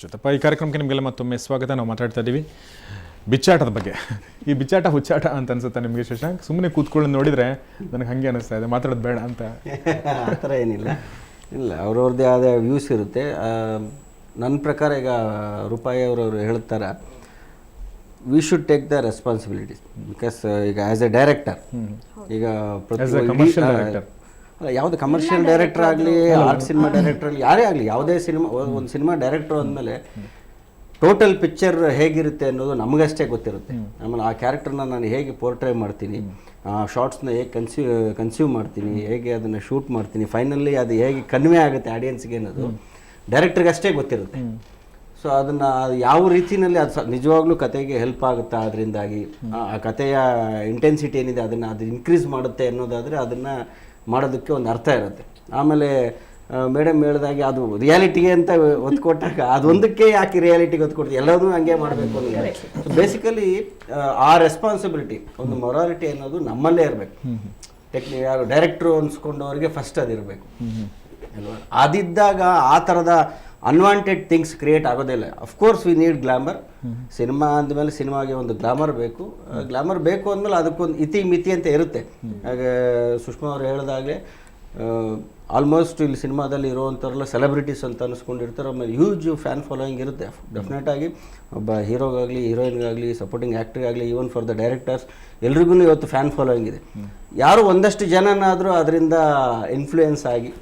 ಅಶ್ವಥಪ್ಪ, ಈ ಕಾರ್ಯಕ್ರಮಕ್ಕೆ ನಿಮಗೆಲ್ಲ ಮತ್ತೊಮ್ಮೆ ಸ್ವಾಗತ. ನಾವು ಮಾತಾಡ್ತಾ ಇದ್ದೀವಿ ಬಿಚ್ಚಾಟದ ಬಗ್ಗೆ. ಈ ಬಿಚ್ಚಾಟ ಹುಚ್ಚಾಟ ಅಂತ ಅನ್ಸುತ್ತೆ ನಿಮಗೆ ಶಶಾಂಕ್? ಸುಮ್ಮನೆ ಕೂತ್ಕೊಳ್ಳಿ ನೋಡಿದರೆ ನನಗೆ ಹಾಗೆ ಅನಿಸ್ತಾ ಇದೆ, ಮಾತಾಡೋದು ಬೇಡ ಅಂತ. ಆ ಥರ ಏನಿಲ್ಲ, ಇಲ್ಲ ಅವ್ರವ್ರದ್ದೇ ಆದ ವ್ಯೂಸ್ ಇರುತ್ತೆ. ನನ್ನ ಪ್ರಕಾರ ಈಗ ರೂಪಾಯಿ ಅವರು ಹೇಳ್ತಾರೆ, we should take the responsibilities. Because ಈಗ ಆ್ಯಸ್ ಎ ಡೈರೆಕ್ಟರ್, ಈಗ ಯಾವುದೇ ಕಮರ್ಷಿಯಲ್ ಡೈರೆಕ್ಟರ್ ಆಗಲಿ, ಆರ್ಟ್ ಸಿನಿಮಾ ಡೈರೆಕ್ಟರ್ ಆಗಲಿ, ಯಾರೇ ಆಗಲಿ, ಯಾವುದೇ ಒಂದು ಸಿನಿಮಾ ಡೈರೆಕ್ಟರ್ ಅಂದಮೇಲೆ ಟೋಟಲ್ ಪಿಕ್ಚರ್ ಹೇಗಿರುತ್ತೆ ಅನ್ನೋದು ನಮಗಷ್ಟೇ ಗೊತ್ತಿರುತ್ತೆ. ಆಮೇಲೆ ಆ ಕ್ಯಾರೆಕ್ಟರ್ನ ನಾನು ಹೇಗೆ ಪೋರ್ಟ್ರೇ ಮಾಡ್ತೀನಿ, ಶಾರ್ಟ್ಸ್ನ ಹೇಗೆ ಕನ್ಸ್ಯೂಮ್ ಮಾಡ್ತೀನಿ, ಹೇಗೆ ಅದನ್ನು ಶೂಟ್ ಮಾಡ್ತೀನಿ, ಫೈನಲಿ ಅದು ಹೇಗೆ ಕನ್ವೆ ಆಗುತ್ತೆ ಆಡಿಯನ್ಸ್ಗೆ ಅನ್ನೋದು ಡೈರೆಕ್ಟರ್ಗೆ ಅಷ್ಟೇ ಗೊತ್ತಿರುತ್ತೆ. ಸೊ ಅದನ್ನು ಯಾವ ರೀತಿಯಲ್ಲಿ ಅದು ನಿಜವಾಗ್ಲೂ ಕತೆಗೆ ಹೆಲ್ಪ್ ಆಗುತ್ತಾ, ಅದರಿಂದಾಗಿ ಆ ಕತೆಯ ಇಂಟೆನ್ಸಿಟಿ ಏನಿದೆ ಅದನ್ನು ಅದು ಇನ್ಕ್ರೀಸ್ ಮಾಡುತ್ತೆ ಅನ್ನೋದಾದರೆ ಅದನ್ನು ಮಾಡೋದಕ್ಕೆ ಒಂದು ಅರ್ಥ ಇರುತ್ತೆ. ಆಮೇಲೆ ಮೇಡಮ್ ಹೇಳಿದಾಗೆ ಅದು ರಿಯಾಲಿಟಿಗೆ ಅಂತ ಒತ್ತು ಕೊಟ್ಟಾಗ ಅದೊಂದಕ್ಕೆ ಯಾಕೆ ರಿಯಾಲಿಟಿಗೆ ಒತ್ತು ಕೊಡ್ತೀವಿ, ಎಲ್ಲದೂ ಹಂಗೆ ಮಾಡಬೇಕು ಅನ್ನೋದು. ಸೊ ಬೇಸಿಕಲಿ ಆ ರೆಸ್ಪಾನ್ಸಿಬಿಲಿಟಿ, ಒಂದು ಮೊರಾಲಿಟಿ ಅನ್ನೋದು ನಮ್ಮಲ್ಲೇ ಇರಬೇಕು. ಯಾರು ಡೈರೆಕ್ಟ್ರು ಅನ್ಸ್ಕೊಂಡವ್ರಿಗೆ ಫಸ್ಟ್ ಅದಿರಬೇಕು ಅಲ್ವಾ. ಅದಿದ್ದಾಗ ಆ ಥರದ ಅನ್ವಾಂಟೆಡ್ ಥಿಂಗ್ಸ್ ಕ್ರಿಯೇಟ್ ಆಗೋದಿಲ್ಲ. Of course we need glamour. Cinema ಅಂದಮೇಲೆ ಸಿನಿಮಾಗೆ ಒಂದು ಗ್ಲಾಮರ್ ಬೇಕು. ಗ್ಲಾಮರ್ ಬೇಕು ಅಂದಮೇಲೆ ಅದಕ್ಕೊಂದು ಇತಿ ಮಿತಿ ಅಂತ ಇರುತ್ತೆ. ಹಾಗೆ ಸುಷ್ಮಾ ಅವರು ಹೇಳಿದಾಗೆ ಆಲ್ಮೋಸ್ಟ್ ಇಲ್ಲಿ ಸಿನಿಮಾದಲ್ಲಿ ಇರೋವಂಥವ್ರೆಲ್ಲ ಸೆಲೆಬ್ರಿಟೀಸ್ ಅಂತ ಅನಿಸ್ಕೊಂಡಿರ್ತಾರೆ. ಆಮೇಲೆ ಹ್ಯೂಜ್ ಫ್ಯಾನ್ ಫಾಲೋಯಿಂಗ್ ಇರುತ್ತೆ ಡೆಫಿನೆಟಾಗಿ. ಒಬ್ಬ ಹೀರೋಗಾಗಲಿ, ಹೀರೋಯಿನ್ಗಾಗಲಿ, ಸಪೋರ್ಟಿಂಗ್ ಆ್ಯಕ್ಟ್ರಿಗಾಗಲಿ, ಈವನ್ ಫಾರ್ ದ ಡೈರೆಕ್ಟರ್ಸ್ ಎಲ್ರಿಗೂ ಇವತ್ತು ಫ್ಯಾನ್ ಫಾಲೋಯಿಂಗ್ ಇದೆ. ಯಾರು ಒಂದಷ್ಟು ಜನನಾದರೂ ಅದರಿಂದ ಇನ್ಫ್ಲೂಯೆನ್ಸ್ ಆಗಿ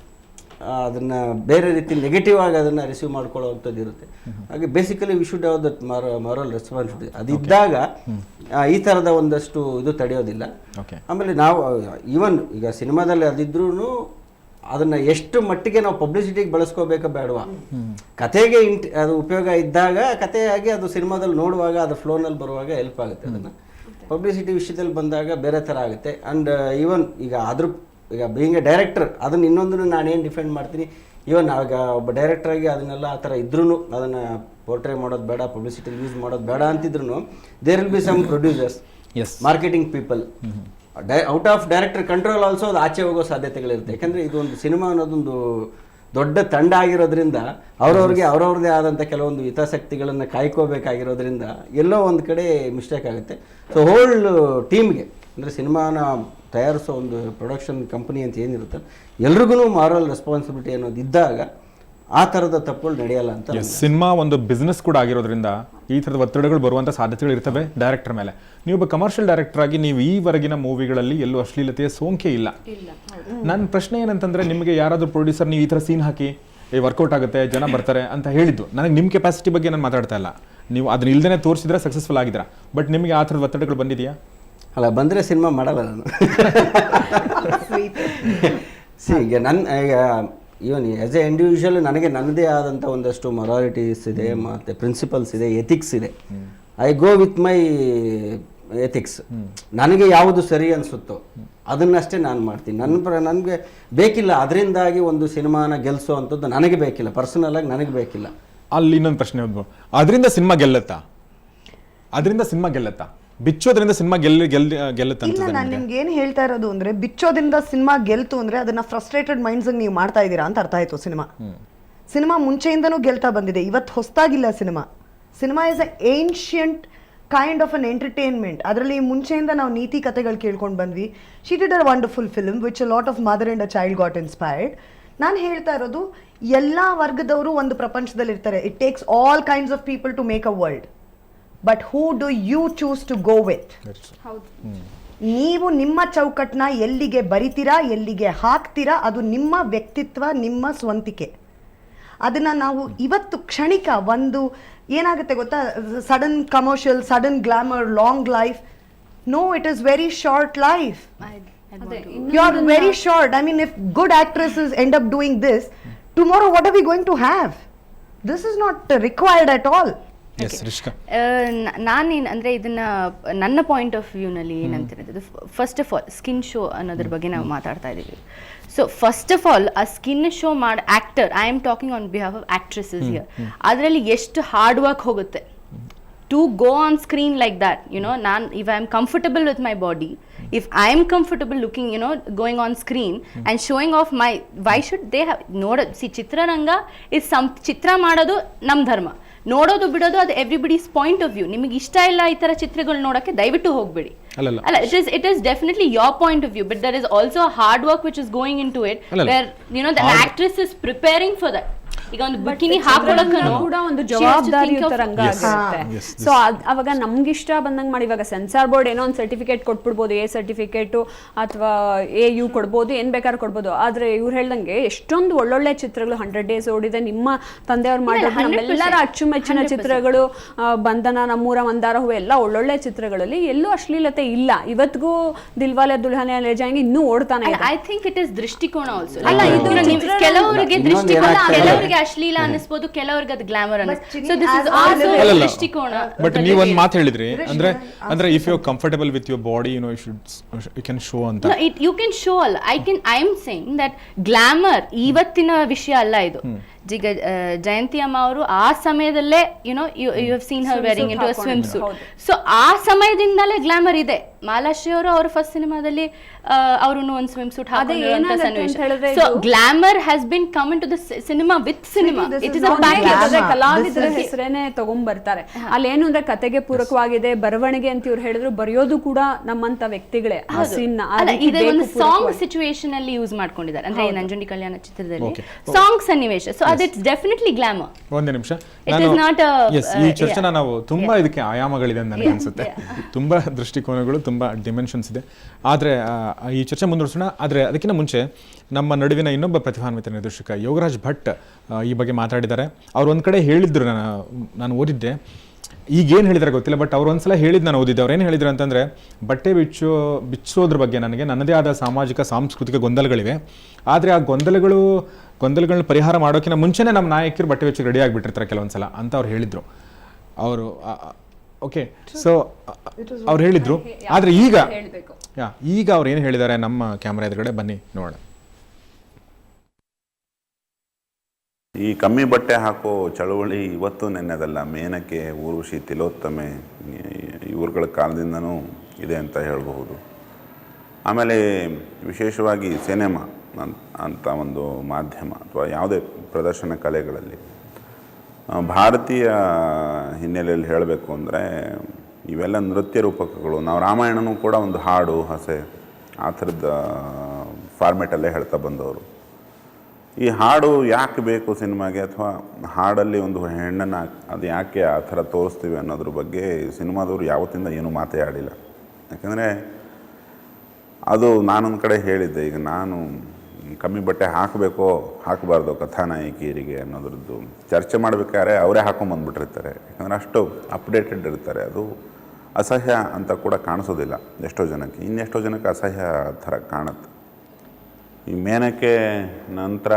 ಅದನ್ನು ಬೇರೆ ರೀತಿ ನೆಗೆಟಿವ್ ಆಗಿ ಅದನ್ನು ರಿಸೀವ್ ಮಾಡ್ಕೊಳ್ಳೋವಂಥದ್ದು ಇರುತ್ತೆ. ಹಾಗೆ basically we should have that moral responsibility. ಅದಿದ್ದಾಗ ಈ ಥರದ ಒಂದಷ್ಟು ಇದು ತಡೆಯೋದಿಲ್ಲ. ಆಮೇಲೆ ನಾವು ಈವನ್ ಈಗ ಸಿನಿಮಾದಲ್ಲಿ ಅದಿದ್ರೂ ಅದನ್ನು ಎಷ್ಟು ಮಟ್ಟಿಗೆ ನಾವು ಪಬ್ಲಿಸಿಟಿಗೆ ಬಳಸ್ಕೋಬೇಕಾ ಬೇಡವಾ, ಕತೆಗೆ ಅದು ಉಪಯೋಗ ಇದ್ದಾಗ ಕತೆಯಾಗಿ ಅದು ಸಿನಿಮಾದಲ್ಲಿ ನೋಡುವಾಗ ಅದು ಫ್ಲೋನಲ್ಲಿ ಬರುವಾಗ ಹೆಲ್ಪ್ ಆಗುತ್ತೆ. ಅದನ್ನು ಪಬ್ಲಿಸಿಟಿ ವಿಷಯದಲ್ಲಿ ಬಂದಾಗ ಬೇರೆ ಥರ ಆಗುತ್ತೆ. ಆ್ಯಂಡ್ ಈವನ್ ಈಗ ಬೀಯಿಂಗ್ ಎ ಡೈರೆಕ್ಟರ್ ಅದನ್ನು ಇನ್ನೊಂದನ್ನು ನಾನೇನು ಡಿಫೆಂಡ್ ಮಾಡ್ತೀನಿ. ಈವನ್ ಆಗ ಒಬ್ಬ ಡೈರೆಕ್ಟ್ರಾಗಿ ಅದನ್ನೆಲ್ಲ ಆ ಥರ ಇದ್ರೂ ಅದನ್ನು ಪೋರ್ಟ್ರೇ ಮಾಡೋದು ಬೇಡ, ಪಬ್ಲಿಸಿಟಿ ಯೂಸ್ ಮಾಡೋದು ಬೇಡ ಅಂತಿದ್ರು there will be some producers, marketing people, out of director control also ಅದು ಆಚೆ ಹೋಗೋ ಸಾಧ್ಯತೆಗಳಿರುತ್ತೆ. ಯಾಕಂದರೆ ಇದು ಒಂದು ಸಿನಿಮಾ ಅನ್ನೋದೊಂದು ದೊಡ್ಡ ತಂಡ ಆಗಿರೋದ್ರಿಂದ ಅವ್ರವ್ರದ್ದೇ ಆದಂಥ ಕೆಲವೊಂದು ಹಿತಾಸಕ್ತಿಗಳನ್ನು ಕಾಯ್ಕೋಬೇಕಾಗಿರೋದ್ರಿಂದ ಎಲ್ಲೋ ಒಂದು ಕಡೆ ಮಿಸ್ಟೇಕ್ ಆಗುತ್ತೆ. ಸೊ ಹೋಲ್ ಟೀಮ್ಗೆ, ಅಂದರೆ ಸಿನಿಮಾನ ತಯಾರಿಸೋ ಒಂದು ಪ್ರೊಡಕ್ಷನ್ ಕಂಪನಿ ಅಂತ ಏನಿರುತ್ತೆ ಎಲ್ರಿಗೂ ಮಾರಲ್ ರೆಸ್ಪಾನ್ಸಿಬಿಲಿಟಿ ಅನ್ನೋದು ಇದ್ದಾಗ ಆ ಥರದ ತಪ್ಪುಗಳು ನಡೆಯಲ್ಲ ಅಂತ. ಸಿನಿಮಾ ಒಂದು ಬಿಸ್ನೆಸ್ ಕೂಡ ಆಗಿರೋದ್ರಿಂದ ಈ ಥರದ ಒತ್ತಡಗಳು ಬರುವಂಥ ಸಾಧ್ಯತೆಗಳು ಇರ್ತವೆ ಡೈರೆಕ್ಟರ್ ಮೇಲೆ. ನೀವೊಬ್ಬ ಕಮರ್ಷಿಯಲ್ ಡೈರೆಕ್ಟರ್ ಆಗಿ ನೀವು ಈವರೆಗಿನ ಮೂವಿಗಳಲ್ಲಿ ಎಲ್ಲೂ ಅಶ್ಲೀಲತೆಯ ಸೋಂಕೆ ಇಲ್ಲ. ನನ್ನ ಪ್ರಶ್ನೆ ಏನಂತಂದರೆ, ನಿಮಗೆ ಯಾರಾದರೂ ಪ್ರೊಡ್ಯೂಸರ್ ನೀವು ಈ ಥರ ಸೀನ್ ಹಾಕಿ ವರ್ಕೌಟ್ ಆಗುತ್ತೆ, ಜನ ಬರ್ತಾರೆ ಅಂತ ಹೇಳಿದ್ದು, ನನಗೆ ನಿಮ್ಮ ಕೆಪಾಸಿಟಿ ಬಗ್ಗೆ ನಾನು ಮಾತಾಡ್ತಾ ಇಲ್ಲ. ನೀವು ಅದನ್ನ ಇಲ್ದೇ ತೋರಿಸಿದ್ರೆ ಸಕ್ಸಸ್ಫುಲ್ ಆಗಿದ್ದೀರಾ. ಬಟ್ ನಿಮಗೆ ಆ ಥರದ ಒತ್ತಡಗಳು ಬಂದಿದೆಯಾ? ಅಲ್ಲ, ಬಂದರೆ ಸಿನಿಮಾ ಮಾಡಲ್ಲ ನಾನು. ಈಗ ಇವನ್ ಆ್ಯಸ್ ಎ ಇಂಡಿವಿಜುವಲ್ ನನಗೆ ನನ್ನದೇ ಆದಂಥ ಒಂದಷ್ಟು ಮೊರಾಲಿಟೀಸ್ ಇದೆ, ಮತ್ತು ಪ್ರಿನ್ಸಿಪಲ್ಸ್ ಇದೆ, ಎಥಿಕ್ಸ್ ಇದೆ. I go with my ethics. ನನಗೆ ಯಾವುದು ಸರಿ ಅನಿಸುತ್ತೋ ಅದನ್ನಷ್ಟೇ ನಾನು ಮಾಡ್ತೀನಿ. ನನಗೆ ಬೇಕಿಲ್ಲ ಅದರಿಂದಾಗಿ ಒಂದು ಸಿನಿಮಾನ ಗೆಲ್ಲಿಸೋ ಅಂಥದ್ದು ನನಗೆ ಬೇಕಿಲ್ಲ, ಪರ್ಸನಲ್ ಆಗಿ ನನಗೆ ಬೇಕಿಲ್ಲ. ಅಲ್ಲಿ ಇನ್ನೊಂದು ಪ್ರಶ್ನೆ, ಅದರಿಂದ ಸಿನಿಮಾ ಗೆಲ್ಲತ್ತಾ? ಬಿಚ್ಚೋದ್ರಿಂದ ಸಿನಿಮಾ ಗೆಲ್ಲುತ್ತೆ? ನಾನು ನಿಮ್ಗೆ ಏನು ಹೇಳ್ತಾ ಇರೋದು ಅಂದ್ರೆ, ಬಿಚ್ಚೋದ್ರಿಂದ ಸಿನಿಮಾ ಗೆಲ್ತು ಅಂದ್ರೆ ಅದನ್ನ ಫ್ರಸ್ಟ್ರೇಟೆಡ್ ಮೈಂಡ್ಸ್ ನೀವು ಮಾಡ್ತಾ ಇದ್ದೀರಾ ಅಂತ ಅರ್ಥ ಆಯ್ತು. ಸಿನಿಮಾ ಮುಂಚೆಯಿಂದನೂ ಗೆಲ್ತಾ ಬಂದಿದೆ, ಇವತ್ತು ಹೊಸದಾಗಿಲ್ಲ. Cinema is a ancient kind of an entertainment. ಅದರಲ್ಲಿ ಮುಂಚೆಯಿಂದ ನಾವು ನೀತಿ ಕಥೆಗಳು ಕೇಳ್ಕೊಂಡು ಬಂದ್ವಿ. She did a wonderful film which a lot of mother and a child got inspired. ನಾನು ಹೇಳ್ತಾ ಇರೋದು, ಎಲ್ಲ ವರ್ಗದವರು ಒಂದು ಪ್ರಪಂಚದಲ್ಲಿ ಇರ್ತಾರೆ. It takes all kinds of people to make a world. But who do you choose to go with? ನೀವು ನಿಮ್ಮ ಚೌಕಟ್ಟನ್ನ ಎಲ್ಲಿಗೆ ಬರಿತೀರಾ, ಎಲ್ಲಿಗೆ ಹಾಕ್ತೀರಾ, ಅದು ನಿಮ್ಮ ವ್ಯಕ್ತಿತ್ವ, ನಿಮ್ಮ ಸ್ವಂತಿಕೆ. ಅದನ್ನು ನಾವು ಇವತ್ತು ಕ್ಷಣಿಕ ಒಂದು ಏನಾಗುತ್ತೆ ಗೊತ್ತಾ, sudden commercial, sudden glamour, long life. No, it is very short life. You are very short. I mean, if good actresses end up doing this, tomorrow what are we going to have? This is not required at all. ನಾನೇನು ಅಂದರೆ, ಇದನ್ನು ನನ್ನ point of ವ್ಯೂನಲ್ಲಿ ಏನಂತಿರೋದು, first of all skin show ಅನ್ನೋದ್ರ ಬಗ್ಗೆ ನಾವು ಮಾತಾಡ್ತಾ ಇದ್ದೀವಿ. ಸೊ ಫಸ್ಟ್ ಆಫ್ ಆಲ್ ಆ skin show actor, I am talking on behalf of actresses here, ಅದರಲ್ಲಿ ಎಷ್ಟು ಹಾರ್ಡ್ ವರ್ಕ್ ಹೋಗುತ್ತೆ to go on screen like that. if I am comfortable with my body, if I am comfortable looking, going on screen and showing off why should they have, see, ಚಿತ್ರರಂಗ is chitra ಮಾಡೋದು ನಮ್ಮ ಧರ್ಮ. ನೋಡೋದು ಬಿಡೋದು ಅದು everybody's point of view. ನಿಮಗೆ ಇಷ್ಟ ಇಲ್ಲ ಈ ತರ ಚಿತ್ರಗಳು ನೋಡಕ್ಕೆ ದಯವಿಟ್ಟು ಹೋಗ್ಬೇಡಿ. ಅಲ್ಲ, it is definitely your point of view, but there is also hard work which is going in to it, where the actress is preparing for that. ಈಗ ಒಂದು ಬಿಕಿನಿ ಹಾಕೊಳ್ಳೋಕೆ ಕೂಡ ಒಂದು ಜವಾಬ್ದಾರಿಯುತ ರಂಗ ಆಗಿರುತ್ತೆ. ಸೊ ಅವಾಗ ನಮ್ಗೆ ಇಷ್ಟ ಬಂದಂಗೆ ಮಾಡಿ, ಇವಾಗ ಸೆನ್ಸಾರ್ ಬೋರ್ಡ್ ಏನೋ ಒಂದು ಸರ್ಟಿಫಿಕೇಟ್ ಕೊಟ್ಬಿಡ್ಬೋದು, ಎ ಸರ್ಟಿಫಿಕೇಟು ಅಥವಾ AU ಕೊಡ್ಬೋದು, ಏನ್ ಬೇಕಾದ್ರೂ ಕೊಡ್ಬೋದು. ಆದ್ರೆ ಇವ್ರು ಹೇಳ್ದಂಗೆ ಎಷ್ಟೊಂದು ಒಳ್ಳೊಳ್ಳೆ ಚಿತ್ರಗಳು 100 days ಓಡಿದೆ, ನಿಮ್ಮ ತಂದೆಯವ್ರು ಮಾಡಿರೋದು, ನಮ್ಮೆಲ್ಲರ ಅಚ್ಚುಮೆಚ್ಚಿನ ಚಿತ್ರಗಳು, ಬಂಧನ, ನಮ್ಮೂರ ಮಂದಾರ ಹೂವು ಎಲ್ಲ ಒಳ್ಳೊಳ್ಳೆ ಚಿತ್ರಗಳಲ್ಲಿ ಎಲ್ಲೂ ಅಶ್ಲೀಲತೆ ಇಲ್ಲ. ಇವತ್ತಿಗೂ ದಿಲ್ವಾಲೆ ದುಲ್ಹನಿಯಾ ಲೇ ಜಾಯೇಂಗೆ ಇನ್ನೂ ಓಡ್ತಾನೆ ಇದೆ. ಐ ಥಿಂಕ್ ಇಟ್ ಇಸ್ ದೃಷ್ಟಿಕೋನ ಆಲ್ಸೋ. ಕೆಲವರಿಗೆ ದೃಷ್ಟಿಕೋನ, ಕೆಲವರಿಗೆ ಅಶ್ಲೀಲ ಅನ್ನಿಸ್ಬೋದು, ಕೆಲವರಿಗೆ ಅದು ಗ್ಲಾಮರ್ ಅನ್ನಿಸ್ಬೋದು. ಸೊ ದಿಸ್ ಇಸ್ ಆಲ್ಸೋ ದೃಷ್ಟಿಕೋನ. ಬಟ್ ನೀವು ಒಂದು ಮಾತು ಹೇಳಿದ್ರಿ, ಅಂದ್ರೆ if you comfortable with your body, you can show ಅಂತ. ಯು ಕ್ಯಾನ್ ಶೋ ಅಲ್ಲ, I am saying that glamour ಇವತ್ತಿನ ವಿಷಯ ಅಲ್ಲ ಇದು. ಈಗ ಜಯಂತಿ ಅಮ್ಮ ಅವರು ಆ ಸಮಯದಲ್ಲೇ you have seen her wearing into a swimsuit. So ಆ ಸಮಯದಿಂದಲೇ ಗ್ಲಾಮರ್ ಇದೆ. ಮಾಲಾಶ್ರೀ ಅವರು ಅವರ ಫಸ್ಟ್ ಸಿನಿಮಾದಲ್ಲಿ ಅವರು ಒಂದು ಸ್ವಿಮ್ ಸೂಟ್ ಹಾಕಿರುವಂತ ಸನ್ನಿವೇಶ. So glamour has been come in to the cinema with cinema. It is a package. ಕಲಾವಿದರ ಹೆಸರೇನೆ ತಗೊಂಡ್ಬರ್ತಾರೆ. ಅಲ್ಲಿ ಏನು ಅಂದ್ರೆ ಕತೆಗೆ ಪೂರಕವಾಗಿದೆ, ಬರವಣಿಗೆ ಅಂತ ಇವ್ರು ಹೇಳಿದ್ರು, ಬರೆಯೋದು ಕೂಡ ನಮ್ಮಂತ ವ್ಯಕ್ತಿಗಳೇ. ಇದೆ ಒಂದು ಸಾಂಗ್ ಸಿಚುವೇಶನ್ ಅಲ್ಲಿ ಯೂಸ್ ಮಾಡ್ಕೊಂಡಿದ್ದಾರೆ, ಅಂದ್ರೆ ನಂಜುಂಡಿ ಕಲ್ಯಾಣ ಚಿತ್ರದಲ್ಲಿ ಸಾಂಗ್ ಸನ್ನಿವೇಶ. So it's definitely glamour. ಒಂದೇ ನಿಮಿಷ, ಈ ಚರ್ಚೆನ ನಾವು ತುಂಬಾ ಇದಕ್ಕೆ ಆಯಾಮಗಳಿದೆ ಅಂತ ನನಗೆ ಅನ್ಸುತ್ತೆ. ತುಂಬಾ ದೃಷ್ಟಿಕೋನಗಳು, ತುಂಬಾ ಡಿಮೆನ್ಷನ್ಸ್ ಇದೆ. ಆದ್ರೆ ಈ ಚರ್ಚೆ ಮುಂದುವರಿಸೋಣ. ಆದ್ರೆ ಅದಕ್ಕಿಂತ ಮುಂಚೆ ನಮ್ಮ ನಡುವಿನ ಇನ್ನೊಬ್ಬ ಪ್ರತಿಭಾನ್ವಿತ ನಿರ್ದೇಶಕ ಯೋಗರಾಜ್ ಭಟ್ ಈ ಬಗ್ಗೆ ಮಾತಾಡಿದ್ದಾರೆ. ಅವ್ರು ಒಂದ್ ಕಡೆ ಹೇಳಿದ್ರು, ನಾನು ಓದಿದ್ದೆ, ಈಗೇನು ಹೇಳಿದಾರೆ ಗೊತ್ತಿಲ್ಲ, ಬಟ್ ಅವ್ರು ಒಂದ್ಸಲ ಹೇಳಿದ್ದು ನಾನು ಓದಿದ್ದೆ. ಅವ್ರು ಏನು ಹೇಳಿದ್ರು ಅಂತಂದರೆ, ಬಟ್ಟೆ ಬಿಚ್ಚೋದ್ರ ಬಗ್ಗೆ ನನಗೆ ನನ್ನದೇ ಆದ ಸಾಮಾಜಿಕ ಸಾಂಸ್ಕೃತಿಕ ಗೊಂದಲಗಳಿವೆ. ಆದರೆ ಆ ಗೊಂದಲಗಳನ್ನ ಪರಿಹಾರ ಮಾಡೋಕ್ಕಿಂತ ಮುಂಚೆನೇ ನಮ್ಮ ನಾಯಕರು ಬಟ್ಟೆ ಬಿಚ್ಚಿ ರೆಡಿ ಆಗಿಬಿಟ್ಟಿರ್ತಾರೆ ಕೆಲವೊಂದ್ಸಲ ಅಂತ ಅವ್ರು ಹೇಳಿದರು. ಅವರು ಓಕೆ, ಸೊ ಅವ್ರು ಹೇಳಿದ್ರು. ಆದರೆ ಈಗ ಅವ್ರು ಏನು ಹೇಳಿದ್ದಾರೆ ನಮ್ಮ ಕ್ಯಾಮ್ರಾ ಎದುರುಗಡೆ ಬನ್ನಿ ನೋಡೋಣ. ಈ ಕಮ್ಮಿ ಬಟ್ಟೆ ಹಾಕೋ ಚಳವಳಿ ಇವತ್ತು ನೆನ್ನೆದಲ್ಲ. ಮೇನಕೆ, ಊರ್ವಶಿ, ತಿಲೋತ್ತಮೆ ಇವ್ರುಗಳ ಕಾಲದಿಂದನೂ ಇದೆ ಅಂತ ಹೇಳಬಹುದು. ಆಮೇಲೆ ವಿಶೇಷವಾಗಿ ಸಿನೆಮಾ ಅಂತ ಒಂದು ಮಾಧ್ಯಮ ಅಥವಾ ಯಾವುದೇ ಪ್ರದರ್ಶನ ಕಲೆಗಳಲ್ಲಿ ಭಾರತೀಯ ಹಿನ್ನೆಲೆಯಲ್ಲಿ ಹೇಳಬೇಕು ಅಂದರೆ ಇವೆಲ್ಲ ನೃತ್ಯ ರೂಪಕಗಳು. ನಾವು ರಾಮಾಯಣನೂ ಕೂಡ ಒಂದು ಹಾಡು, ಹಸೆ ಆ ಥರದ ಫಾರ್ಮೆಟಲ್ಲೇ ಹೇಳ್ತಾ ಬಂದವರು. ಈ ಹಾಡು ಯಾಕೆ ಬೇಕು ಸಿನಿಮಾಗೆ, ಅಥವಾ ಹಾಡಲ್ಲಿ ಒಂದು ಹೆಣ್ಣನ್ನು ಅದು ಯಾಕೆ ಆ ಥರ ತೋರಿಸ್ತೀವಿ ಅನ್ನೋದ್ರ ಬಗ್ಗೆ ಸಿನಿಮಾದವರು ಯಾವತ್ತಿಂದ ಏನೂ ಮಾತೇ ಆಡಿಲ್ಲ. ಯಾಕಂದರೆ ಅದು ನಾನೊಂದು ಕಡೆ ಹೇಳಿದ್ದೆ, ಈಗ ನಾನು ಕಮ್ಮಿ ಬಟ್ಟೆ ಹಾಕಬೇಕೋ ಹಾಕಬಾರ್ದು ಕಥಾನಾಯಕಿಯರಿಗೆ ಅನ್ನೋದ್ರದ್ದು ಚರ್ಚೆ ಮಾಡಬೇಕಾದ್ರೆ ಅವರೇ ಹಾಕೊಂಬಂದ್ಬಿಟ್ಟಿರ್ತಾರೆ. ಯಾಕಂದರೆ ಅಷ್ಟು ಅಪ್ಡೇಟೆಡ್ ಇರ್ತಾರೆ. ಅದು ಅಸಹ್ಯ ಅಂತ ಕೂಡ ಕಾಣಿಸೋದಿಲ್ಲ ಎಷ್ಟೋ ಜನಕ್ಕೆ. ಇನ್ನೆಷ್ಟೋ ಜನಕ್ಕೆ ಅಸಹ್ಯ ಥರ ಕಾಣುತ್ತೆ. ಈ ಮೇನಕೆ ನಂತರ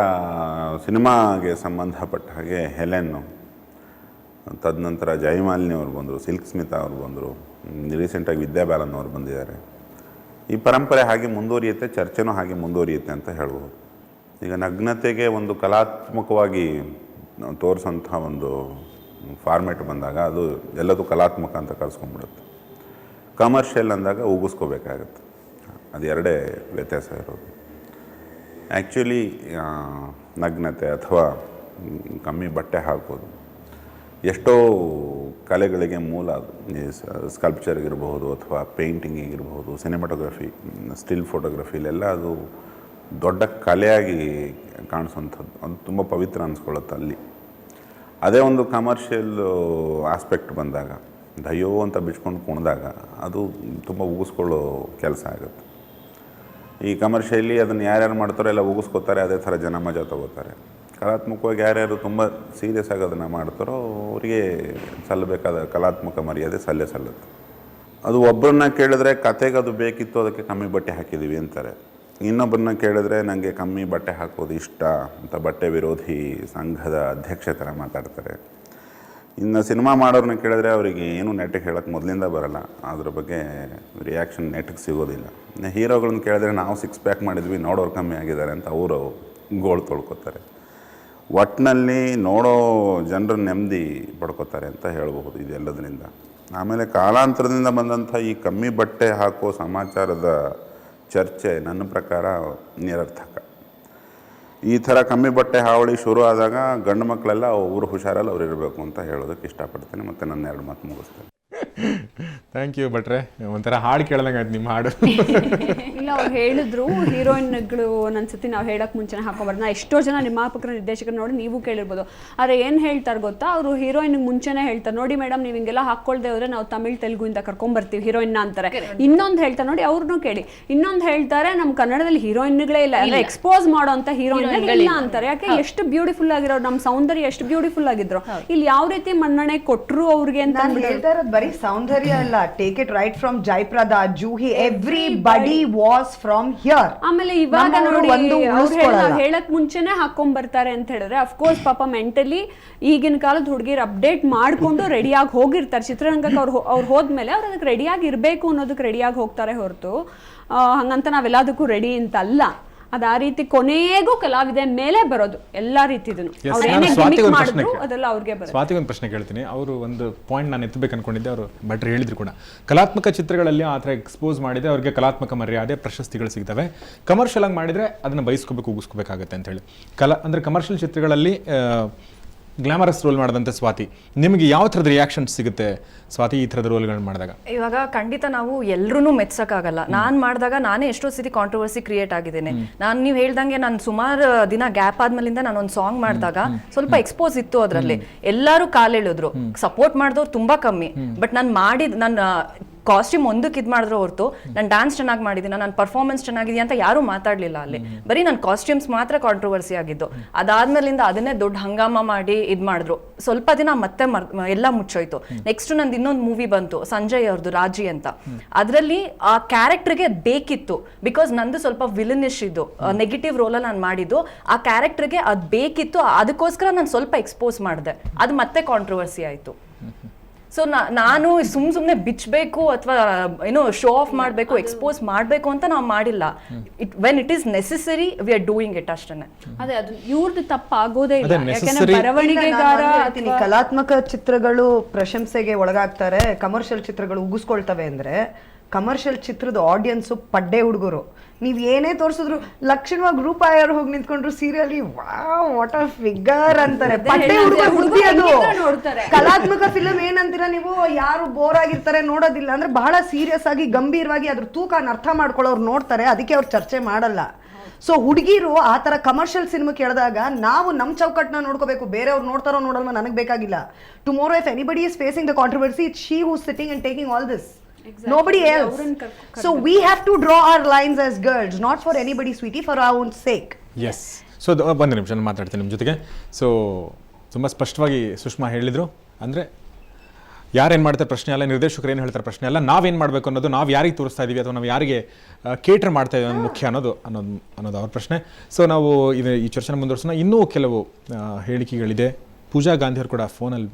ಸಿನಿಮಾಗೆ ಸಂಬಂಧಪಟ್ಟ ಹಾಗೆ ಹೆಲೆನ್ನು, ತದನಂತರ ಜಯಮಾಲಿನಿ ಅವರು ಬಂದರು, ಸಿಲ್ಕ್ ಸ್ಮಿತಾ ಅವರು ಬಂದರು, ರೀಸೆಂಟಾಗಿ ವಿದ್ಯಾ ಬಾಲನ್ ಅವರು ಬಂದಿದ್ದಾರೆ. ಈ ಪರಂಪರೆ ಹಾಗೆ ಮುಂದುವರಿಯುತ್ತೆ, ಚರ್ಚೆನೂ ಹಾಗೆ ಮುಂದುವರಿಯುತ್ತೆ ಅಂತ ಹೇಳ್ಬೋದು. ಈಗ ನಗ್ನತೆಗೆ ಒಂದು ಕಲಾತ್ಮಕವಾಗಿ ತೋರಿಸೋಂಥ ಒಂದು ಫಾರ್ಮೆಟ್ ಬಂದಾಗ ಅದು ಎಲ್ಲದೂ ಕಲಾತ್ಮಕ ಅಂತ ಕರೆಸ್ಕೊಂಡ್ಬಿಡುತ್ತೆ. ಕಮರ್ಷಿಯಲ್ ಅಂದಾಗ ಉಗಿಸ್ಕೋಬೇಕಾಗತ್ತೆ. ಅದು ಎರಡೇ ವ್ಯತ್ಯಾಸ ಇರೋದು. ಆ್ಯಕ್ಚುಲಿ ನಗ್ನತೆ ಅಥವಾ ಕಮ್ಮಿ ಬಟ್ಟೆ ಹಾಕೋದು ಎಷ್ಟೋ ಕಲೆಗಳಿಗೆ ಮೂಲ. ಅದು ಸ್ಕಲ್ಪ್ಚರ್ಗಿರ್ಬೋದು ಅಥವಾ ಪೇಂಟಿಂಗಿಗಿರ್ಬೋದು, ಸಿನಿಮಾಟೋಗ್ರಫಿ, ಸ್ಟಿಲ್ ಫೋಟೋಗ್ರಫಿಲೆಲ್ಲ ಅದು ದೊಡ್ಡ ಕಲೆಯಾಗಿ ಕಾಣಿಸೋಂಥದ್ದು. ಅದು ತುಂಬ ಪವಿತ್ರ ಅನಿಸ್ಕೊಳ್ಳುತ್ತೆ ಅಲ್ಲಿ. ಅದೇ ಒಂದು ಕಮರ್ಷಿಯಲ್ ಆಸ್ಪೆಕ್ಟ್ ಬಂದಾಗ, ದಯ್ಯೋ ಅಂತ ಬಿಚ್ಕೊಂಡು ಕುಣಿದಾಗ ಅದು ತುಂಬ ಉಗಿಸ್ಕೊಳ್ಳೋ ಕೆಲಸ ಆಗುತ್ತೆ. ಈ ಕಮರ್ಷಿಯಲಿ ಅದನ್ನು ಯಾರ್ಯಾರು ಮಾಡ್ತಾರೋ ಎಲ್ಲ ಉಗಿಸ್ಕೋತಾರೆ, ಅದೇ ಥರ ಜನ ಮಜಾ ತಗೋತಾರೆ. ಕಲಾತ್ಮಕವಾಗಿ ಯಾರ್ಯಾರು ತುಂಬ ಸೀರಿಯಸ್ ಆಗಿ ಅದನ್ನು ಮಾಡ್ತಾರೋ ಅವರಿಗೆ ಸಲ್ಲಬೇಕಾದ ಕಲಾತ್ಮಕ ಮರ್ಯಾದೆ ಸಲ್ಲುತ್ತೆ. ಅದು ಒಬ್ಬರನ್ನ ಕೇಳಿದ್ರೆ ಕತೆಗೆ ಅದು ಬೇಕಿತ್ತು, ಅದಕ್ಕೆ ಕಮ್ಮಿ ಬಟ್ಟೆ ಹಾಕಿದ್ದೀವಿ ಅಂತಾರೆ. ಇನ್ನೊಬ್ಬರನ್ನ ಕೇಳಿದ್ರೆ ನನಗೆ ಕಮ್ಮಿ ಬಟ್ಟೆ ಹಾಕೋದು ಇಷ್ಟ ಅಂತ ಬಟ್ಟೆ ವಿರೋಧಿ ಸಂಘದ ಅಧ್ಯಕ್ಷ ಥರ ಮಾತಾಡ್ತಾರೆ. ಇನ್ನು ಸಿನಿಮಾ ಮಾಡೋರನ್ನ ಕೇಳಿದ್ರೆ ಅವರಿಗೆ ಏನು ನೆಟ್ಟಿಗೆ ಹೇಳೋಕ್ಕೆ ಮೊದಲಿಂದ ಬರೋಲ್ಲ, ಅದ್ರ ಬಗ್ಗೆ ರಿಯಾಕ್ಷನ್ ನೆಟ್ಟಿಗೆ ಸಿಗೋದಿಲ್ಲ. ಇನ್ನು ಹೀರೋಗಳನ್ನ ಕೇಳಿದ್ರೆ ನಾವು 6 ಪ್ಯಾಕ್ ಮಾಡಿದ್ವಿ, ನೋಡೋರು ಕಮ್ಮಿ ಆಗಿದ್ದಾರೆ ಅಂತ ಅವರು ಗೋಳು ತೊಳ್ಕೊತಾರೆ. ಒಟ್ಟಿನಲ್ಲಿ ನೋಡೋ ಜನರ ನೆಮ್ಮದಿ ಪಡ್ಕೋತಾರೆ ಅಂತ ಹೇಳ್ಬೋದು ಇದೆಲ್ಲದರಿಂದ. ಆಮೇಲೆ ಕಾಲಾಂತರದಿಂದ ಬಂದಂಥ ಈ ಕಮ್ಮಿ ಬಟ್ಟೆ ಹಾಕೋ ಸಮಾಚಾರದ ಚರ್ಚೆ ನನ್ನ ಪ್ರಕಾರ ನಿರರ್ಥಕ. ಈ ಥರ ಕಮ್ಮಿ ಬಟ್ಟೆ ಹಾವಳಿ ಶುರು ಆದಾಗ ಗಂಡು ಮಕ್ಕಳೆಲ್ಲ ಊರು ಹುಷಾರಲ್ಲಿ ಅವ್ರು ಇರಬೇಕು ಅಂತ ಹೇಳೋದಕ್ಕೆ ಇಷ್ಟಪಡ್ತೀನಿ, ಮತ್ತು ನನ್ನ 2 ಮಾತು ಮುಗಿಸ್ತೇನೆ. ಥ್ಯಾಂಕ್ ಯು ಭಟ್ರೆ, ಒಂಥರ ಹಾಡು ಕೇಳ್ದಂಗೆ ಆಯ್ತು ನಿಮ್ಮ ಹಾಡು. ಇಲ್ಲ, ಅವ್ರು ಹೇಳಿದ್ರು ಹೀರೋಯಿನ್ಗಳು ಒಂದೊಂದ್ಸತಿ ನಾವು ಹೇಳಕ್ ಮುಂಚೆನೆ ಹಾಕೊಂಬಾರ್ದು. ನಾ ಎಷ್ಟೋ ಜನ ನಿರ್ಮಾಪಕರ ನಿರ್ದೇಶಕರು ನೋಡಿ ನೀವು ಕೇಳಿರ್ಬೋದು. ಆದರೆ ಏನು ಹೇಳ್ತಾರೆ ಗೊತ್ತಾ, ಅವರು ಹೀರೋಯಿನ್ಗೆ ಮುಂಚೆನೇ ಹೇಳ್ತಾರೆ, ನೋಡಿ ಮೇಡಮ್ ನೀವು ಹಿಂಗೆಲ್ಲ ಹಾಕೊಳ್ದೆ ಹೋದ್ರೆ ನಾವು ತಮಿಳ್ ತೆಲುಗುಯಿಂದ ಕರ್ಕೊಂಡ್ಬರ್ತೀವಿ ಹೀರೋಯಿನ್ನ ಅಂತಾರೆ. ಇನ್ನೊಂದು ಹೇಳ್ತಾರೆ ನೋಡಿ, ಅವ್ರನ್ನೂ ಕೇಳಿ. ಇನ್ನೊಂದು ಹೇಳ್ತಾರೆ ನಮ್ಮ ಕನ್ನಡದಲ್ಲಿ ಹೀರೋಯಿನ್ಗಳೇ ಇಲ್ಲ, ಅಂದ್ರೆ ಎಕ್ಸ್ಪೋಸ್ ಮಾಡೋ ಅಂತ ಹೀರೋಯಿನ್ ಇಲ್ಲ ಅಂತಾರೆ. ಯಾಕೆ, ಎಷ್ಟು ಬ್ಯೂಟಿಫುಲ್ ಆಗಿರೋ ನಮ್ಮ ಸೌಂದರ್ಯ ಎಷ್ಟು ಬ್ಯೂಟಿಫುಲ್ ಆಗಿದ್ರು, ಇಲ್ಲಿ ಯಾವ ರೀತಿ ಮನ್ನಣೆ ಕೊಟ್ರು ಅವ್ರಿಗೆ ಅಂತ ಹೇಳ್ತಾ ಇರೋದು ಬರೀ ಸೌಂದರ್ಯ ಅಲ್ಲ. Take it right from Jayaprada, Juhi, everybody was from here. ಆಮೇಲೆ ಇವಾಗ ನೋಡಿ ಹೇಳಕ್ ಮುಂಚೆನೆ ಹಾಕೊಂಡ್ ಬರ್ತಾರೆ ಅಂತ ಹೇಳಿದ್ರೆ, ಅಫ್ಕೋರ್ಸ್ ಪಾಪ ಮೆಂಟಲಿ ಈಗಿನ ಕಾಲದ ಹುಡುಗಿರ್ ಅಪ್ಡೇಟ್ ಮಾಡ್ಕೊಂಡು ರೆಡಿಯಾಗಿ ಹೋಗಿರ್ತಾರೆ. ಚಿತ್ರರಂಗಕ್ಕೆ ಅವ್ರು ಹೋದ್ಮೇಲೆ ಅವ್ರು ಅದಕ್ಕೆ ರೆಡಿಯಾಗಿ ಇರಬೇಕು ಅನ್ನೋದಕ್ಕೆ ರೆಡಿಯಾಗಿ ಹೋಗ್ತಾರೆ ಹೊರತು ಹಂಗಂತ ನಾವೆಲ್ಲದಕ್ಕೂ ರೆಡಿ ಅಂತ ಅಲ್ಲ. ಅದು ಆ ರೀತಿ ಕೊನೆಗೂ ಕಲಾವಿದೆ ಮೇಲೆ ಬರೋದು ಎಲ್ಲಾ ರೀತಿದೂ. ಅದೆಲ್ಲ ಅವ್ರಿಗೆ ಬರೋದು. ಸ್ವಾತಿಗೆ ಒಂದು ಪ್ರಶ್ನೆ ಕೇಳ್ತೀನಿ. ಅವರು ಒಂದು ಪಾಯಿಂಟ್ ನಾನು ಎತ್ತಬೇಕು ಅನ್ಕೊಂಡಿದ್ದೆ, ಅವರು ಭಟ್ರು ಹೇಳಿದ್ರು ಕೂಡ, ಕಲಾತ್ಮಕ ಚಿತ್ರಗಳಲ್ಲಿ ಆ ಥರ ಎಕ್ಸ್ಪೋಸ್ ಮಾಡಿದ್ರೆ ಅವ್ರಿಗೆ ಕಲಾತ್ಮಕ ಮರ್ಯಾದೆ ಪ್ರಶಸ್ತಿಗಳು ಸಿಗ್ತವೆ, ಕಮರ್ಷಿಯಲ್ ಆಗಿ ಮಾಡಿದ್ರೆ ಅದನ್ನ ಬಯಸ್ಕೋಬೇಕು, ಉಗಿಸ್ಕೋಬೇಕಾಗತ್ತೆ ಅಂತ ಹೇಳಿ. ಅಂದ್ರೆ ಕಮರ್ಷಿಯಲ್ ಚಿತ್ರಗಳಲ್ಲಿ ಗ್ಲಾಮರಸ್ ರೋಲ್ ಮಾಡಿದಂತೆ ಸ್ವಾತಿ, ನಿಮಗೆ ಯಾವ ಥರದ ರಿಯಾಕ್ಷನ್ ಸಿಗುತ್ತೆ ಸ್ವಾತಿ ಈ ಥರದ ರೋಲ್ಗಳನ್ನ ಮಾಡಿದಾಗ? ಇವಾಗ ಖಂಡಿತ ನಾವು ಎಲ್ಲರೂ ಮೆಚ್ಚಕ್ಕಾಗಲ್ಲ. ನಾನು ಮಾಡಿದಾಗ ನಾನೇ ಎಷ್ಟೋ ಸತಿ ಕಾಂಟ್ರವರ್ಸಿ ಕ್ರಿಯೇಟ್ ಆಗಿದ್ದೇನೆ. ನಾನು ನೀವು ಹೇಳ್ದಂಗೆ ನಾನು ಸುಮಾರು ದಿನ ಗ್ಯಾಪ್ ಆದ್ಮೇಲಿಂದ ನಾನು ಒಂದು ಸಾಂಗ್ ಮಾಡಿದಾಗ ಸ್ವಲ್ಪ ಎಕ್ಸ್ಪೋಸ್ ಇತ್ತು, ಅದರಲ್ಲಿ ಎಲ್ಲರೂ ಕಾಲೆಳೆದ್ರು, ಸಪೋರ್ಟ್ ಮಾಡಿದವ್ರು ತುಂಬಾ ಕಮ್ಮಿ. ಬಟ್ ನಾನು ನನ್ನ ಕಾಸ್ಟ್ಯೂಮ್ ಒಂದಕ್ಕೆ ಇದು ಮಾಡಿದ್ರು ಹೊರತು ನಾನು ಡ್ಯಾನ್ಸ್ ಚೆನ್ನಾಗಿ ಮಾಡಿದ್ದೀನಿ, ನನ್ನ ಪರ್ಫಾರ್ಮೆನ್ಸ್ ಚೆನ್ನಾಗಿದೆ ಅಂತ ಯಾರೂ ಮಾತಾಡಲಿಲ್ಲ ಅಲ್ಲಿ. ಬರೀ ನನ್ನ ಕಾಸ್ಟ್ಯೂಮ್ಸ್ ಮಾತ್ರ ಕಾಂಟ್ರವರ್ಸಿ ಆಗಿದ್ದು. ಅದಾದ್ಮೇಲಿಂದ ಅದನ್ನೇ ದೊಡ್ಡ ಹಂಗಾಮ ಮಾಡಿ ಇದು ಮಾಡಿದ್ರು. ಸ್ವಲ್ಪ ದಿನ ಮತ್ತೆ ಎಲ್ಲ ಮುಚ್ಚೋಯ್ತು. ನೆಕ್ಸ್ಟ್ ನಂದು ಇನ್ನೊಂದು ಮೂವಿ ಬಂತು, ಸಂಜಯ್ ಅವ್ರದ್ದು ರಾಜಿ ಅಂತ. ಅದರಲ್ಲಿ ಆ ಕ್ಯಾರೆಕ್ಟರ್ಗೆ ಬೇಕಿತ್ತು, ಬಿಕಾಸ್ ನಂದು ಸ್ವಲ್ಪ ವಿಲನಿಶ್ ಇದು ನೆಗೆಟಿವ್ ರೋಲಲ್ಲಿ ನಾನು ಮಾಡಿದ್ದು. ಆ ಕ್ಯಾರೆಕ್ಟರ್ಗೆ ಅದು ಬೇಕಿತ್ತು, ಅದಕ್ಕೋಸ್ಕರ ನಾನು ಸ್ವಲ್ಪ ಎಕ್ಸ್ಪೋಸ್ ಮಾಡಿದೆ. ಅದು ಮತ್ತೆ ಕಾಂಟ್ರವರ್ಸಿ ಆಯಿತು. ಸೊ ನಾನು ಸುಮ್ಮನೆ ಬಿಚ್ಚಬೇಕು ಅಥವಾ ಏನೋ ಶೋ ಆಫ್ ಮಾಡಬೇಕು, ಎಕ್ಸ್ಪೋಸ್ ಮಾಡಬೇಕು ಅಂತ ನಾವು ಮಾಡಿಲ್ಲ. When it is necessary we are doing it ಅಷ್ಟೇ. ಅದೇ ಅದು ಇವ್ರದ್ದು ತಪ್ಪಾಗೋದೇ ಇಲ್ಲ. ಯಾಕಂದ್ರೆ ಬರವಣಿಗೆಗಾರ ಕಲಾತ್ಮಕ ಚಿತ್ರಗಳು ಪ್ರಶಂಸೆಗೆ ಒಳಗಾಗ್ತಾರೆ, ಕಮರ್ಷಿಯಲ್ ಚಿತ್ರಗಳು ಉಗಿಸ್ಕೊಳ್ತವೆ ಅಂದ್ರೆ ಕಮರ್ಷಿಯಲ್ ಚಿತ್ರದ ಆಡಿಯನ್ಸು ಪಡ್ಡೆ ಹುಡುಗರು. ನೀವ್ ಏನೇ ತೋರಿಸಿದ್ರು, ಲಕ್ಷಣವಾಗಿ ರೂಪಾಯರು ಹೋಗಿ ನಿಂತ್ಕೊಂಡ್ರು serially wow what a figure ಅಂತಾರೆ. ಪಡ್ಡೆ ಹುಡುಗ ಅದು. ಕಲಾತ್ಮಕ ಫಿಲಂ ಏನಂತೀರಾ ನೀವು, ಯಾರು ಬೋರ್ ಆಗಿರ್ತಾರೆ ನೋಡೋದಿಲ್ಲ. ಅಂದ್ರೆ ಬಹಳ ಸೀರಿಯಸ್ ಆಗಿ ಗಂಭೀರವಾಗಿ ಅದ್ರ ತೂಕನ ಅರ್ಥ ಮಾಡ್ಕೊಳ್ಳೋರು ನೋಡ್ತಾರೆ, ಅದಕ್ಕೆ ಅವ್ರು ಚರ್ಚೆ ಮಾಡಲ್ಲ. ಸೊ ಹುಡುಗಿರು ಆ ತರ ಕಮರ್ಷಿಯಲ್ ಸಿನಿಮಾ ಕೇಳಿದಾಗ ನಾವು ನಮ್ಮ ಚೌಕಟ್ಟನ್ನ ನೋಡ್ಕೋಬೇಕು, ಬೇರೆಯವ್ರು ನೋಡ್ತಾರೋ ನೋಡಲ್ವ ನನಗೆ ಬೇಕಾಗಿಲ್ಲ. Tomorrow if anybody is facing the controversy, it's she who sitting and taking all this. Nobody else. So we have to draw our lines as girls, not for anybody, sweetie, for our own sake. Yes. So ಒಂದು ನಿಮಿಷ ನಾನು ಮಾತಾಡ್ತೀನಿ ನಿಮ್ಮ ಜೊತೆಗೆ. So ತುಂಬ ಸ್ಪಷ್ಟವಾಗಿ ಸುಷ್ಮಾ ಹೇಳಿದರು, ಅಂದರೆ ಯಾರೇನು ಮಾಡ್ತಾರೆ ಪ್ರಶ್ನೆ ಅಲ್ಲ, ನಿರ್ದೇಶಕರು ಏನು ಹೇಳ್ತಾರೆ ಪ್ರಶ್ನೆ ಅಲ್ಲ, ನಾವೇನು ಮಾಡಬೇಕು ಅನ್ನೋದು, ನಾವು ಯಾರಿಗೆ ತೋರಿಸ್ತಾ ಇದ್ದೀವಿ ಅಥವಾ ನಾವು ಯಾರಿಗೆ ಕೇಟರ್ ಮಾಡ್ತಾ ಇದ್ದೀವಿ ಮುಖ್ಯ ಅನ್ನೋದು ಅವ್ರ ಪ್ರಶ್ನೆ. ಸೊ ನಾವು ಈ ಚರ್ಚೆನ ಮುಂದುವರ್ಸೋಣ. ಇನ್ನೂ ಕೆಲವು ಹೇಳಿಕೆಗಳಿದೆ. ಪೂಜಾ ಗಾಂಧಿ ಅವರು ಕೂಡ ಫೋನಲ್ಲಿ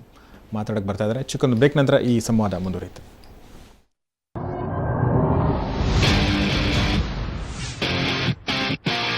ಮಾತಾಡೋಕ್ಕೆ ಬರ್ತಾ ಇದ್ದಾರೆ. ಚಿಕ್ಕೊಂದು ಬ್ರೇಕ್ ನಂತರ ಈ ಸಂವಾದ ಮುಂದುವರಿಯುತ್ತೆ.